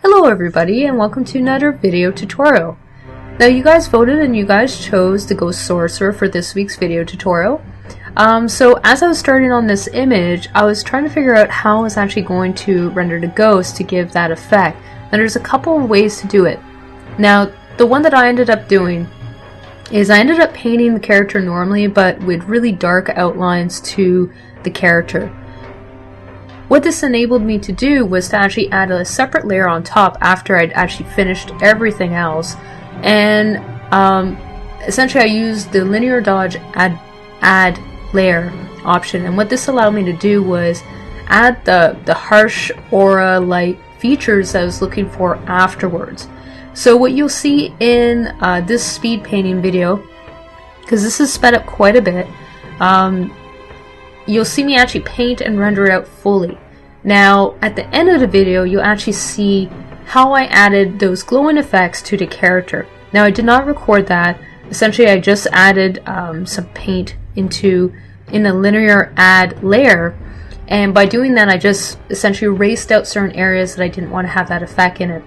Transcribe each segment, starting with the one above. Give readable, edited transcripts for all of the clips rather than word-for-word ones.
Hello everybody and welcome to another video tutorial. Now you guys voted and you guys chose to go Sorcerer for this week's video tutorial. So as I was starting on this image, I was trying to figure out how I was actually going to render the ghost to give that effect. And there's a couple of ways to do it. Now the one that I ended up doing is I ended up painting the character normally but with really dark outlines to the character. What this enabled me to do was to actually add a separate layer on top after I'd actually finished everything else, and essentially I used the linear dodge add layer option, and what this allowed me to do was add the harsh aura light features I was looking for afterwards. So what you'll see in this speed painting video, because this is sped up quite a bit, you'll see me actually paint and render it out fully. Now at the end of the video you'll actually see how I added those glowing effects to the character. Now I did not record that. Essentially I just added some paint in the linear add layer, and by doing that I just essentially erased out certain areas that I didn't want to have that effect in it.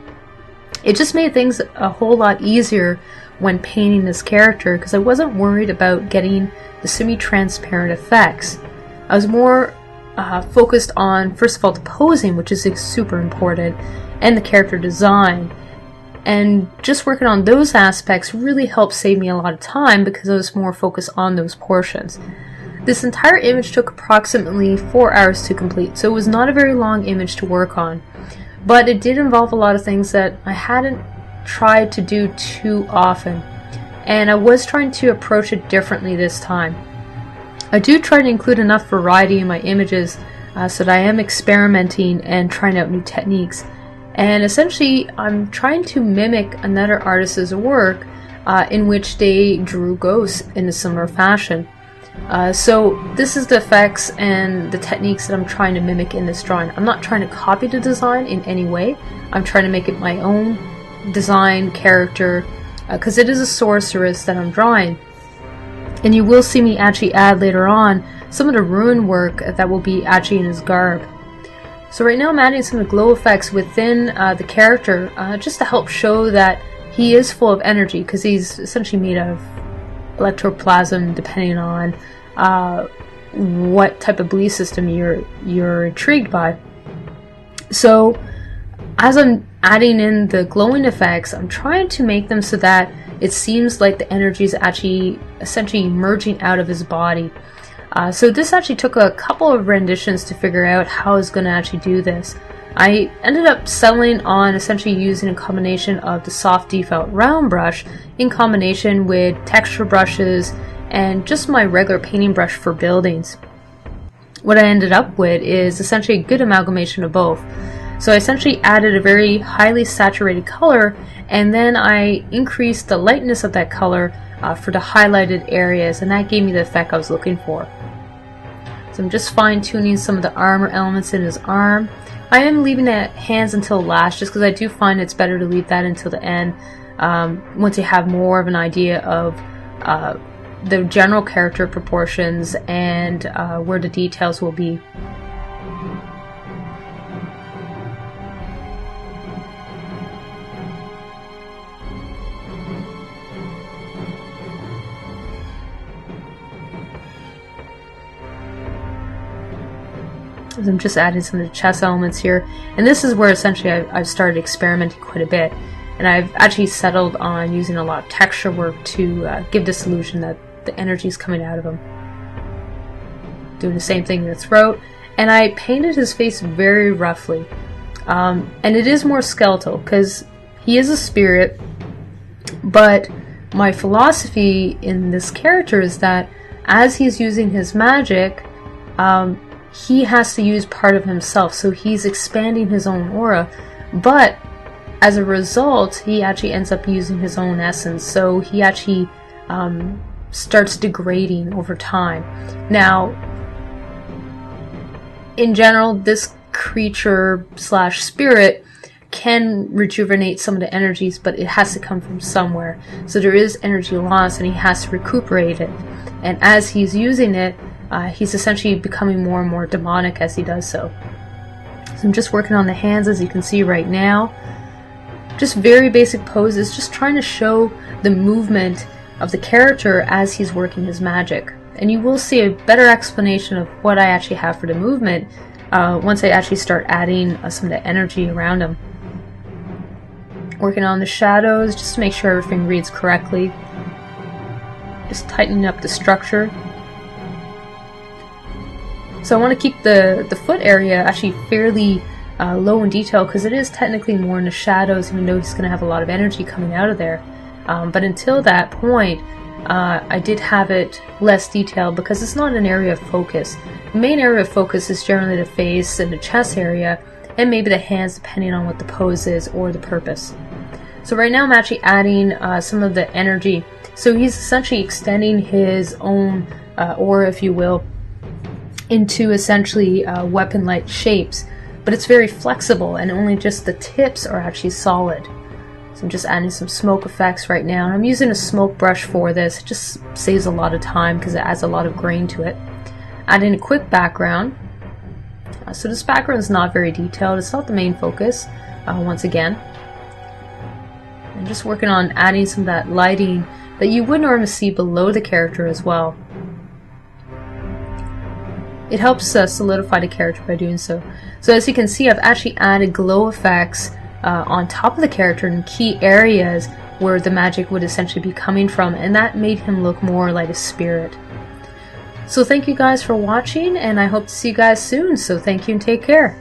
It just made things a whole lot easier when painting this character because I wasn't worried about getting the semi-transparent effects. I was more focused on, first of all, the posing, which is super important, and the character design. And just working on those aspects really helped save me a lot of time because I was more focused on those portions. This entire image took approximately 4 hours to complete, so it was not a very long image to work on. But it did involve a lot of things that I hadn't tried to do too often, and I was trying to approach it differently this time. I do try to include enough variety in my images so that I am experimenting and trying out new techniques. And essentially I'm trying to mimic another artist's work in which they drew ghosts in a similar fashion. So this is the effects and the techniques that I'm trying to mimic in this drawing. I'm not trying to copy the design in any way. I'm trying to make it my own design character because it is a sorceress that I'm drawing. And you will see me actually add later on some of the rune work that will be actually in his garb. So right now I'm adding some of the glow effects within the character just to help show that he is full of energy, because he's essentially made of electroplasm depending on what type of belief system you're intrigued by. So as I'm adding in the glowing effects, I'm trying to make them so that it seems like the energy is actually essentially emerging out of his body. So this actually took a couple of renditions to figure out how I was going to actually do this. I ended up settling on essentially using a combination of the soft default round brush in combination with texture brushes and just my regular painting brush for buildings. What I ended up with is essentially a good amalgamation of both. So I essentially added a very highly saturated color, and then I increased the lightness of that color for the highlighted areas, and that gave me the effect I was looking for. So I'm just fine-tuning some of the armor elements in his arm. I am leaving the hands until last just because I do find it's better to leave that until the end once you have more of an idea of the general character proportions and where the details will be. I'm just adding some of the chest elements here, and this is where essentially I've started experimenting quite a bit, and I've actually settled on using a lot of texture work to give this illusion that the energy is coming out of him. Doing the same thing in the throat, and I painted his face very roughly, and it is more skeletal because he is a spirit, but my philosophy in this character is that as he's using his magic, he has to use part of himself, so he's expanding his own aura, but as a result he actually ends up using his own essence, so he actually starts degrading over time. Now in general this creature slash spirit can rejuvenate some of the energies, but it has to come from somewhere, so there is energy loss and he has to recuperate it, and as he's using it he's essentially becoming more and more demonic as he does so. So I'm just working on the hands, as you can see right now. just very basic poses, just trying to show the movement of the character as he's working his magic. And you will see a better explanation of what I actually have for the movement once I actually start adding some of the energy around him. Working on the shadows just to make sure everything reads correctly. Just tightening up the structure. So I want to keep the foot area actually fairly low in detail, because it is technically more in the shadows, even though he's going to have a lot of energy coming out of there. But until that point, I did have it less detailed because it's not an area of focus. The main area of focus is generally the face and the chest area, and maybe the hands, depending on what the pose is or the purpose. So right now I'm actually adding some of the energy. So he's essentially extending his own aura, if you will, into essentially weapon-like shapes. But it's very flexible, and only just the tips are actually solid. So I'm just adding some smoke effects right now. And I'm using a smoke brush for this. It just saves a lot of time because it adds a lot of grain to it. Adding a quick background. So this background is not very detailed. It's not the main focus, once again. And just working on adding some of that lighting that you would normally see below the character as well. It helps solidify the character by doing so. So as you can see, I've actually added glow effects on top of the character in key areas where the magic would essentially be coming from, and that made him look more like a spirit. So thank you guys for watching, and I hope to see you guys soon. So thank you and take care.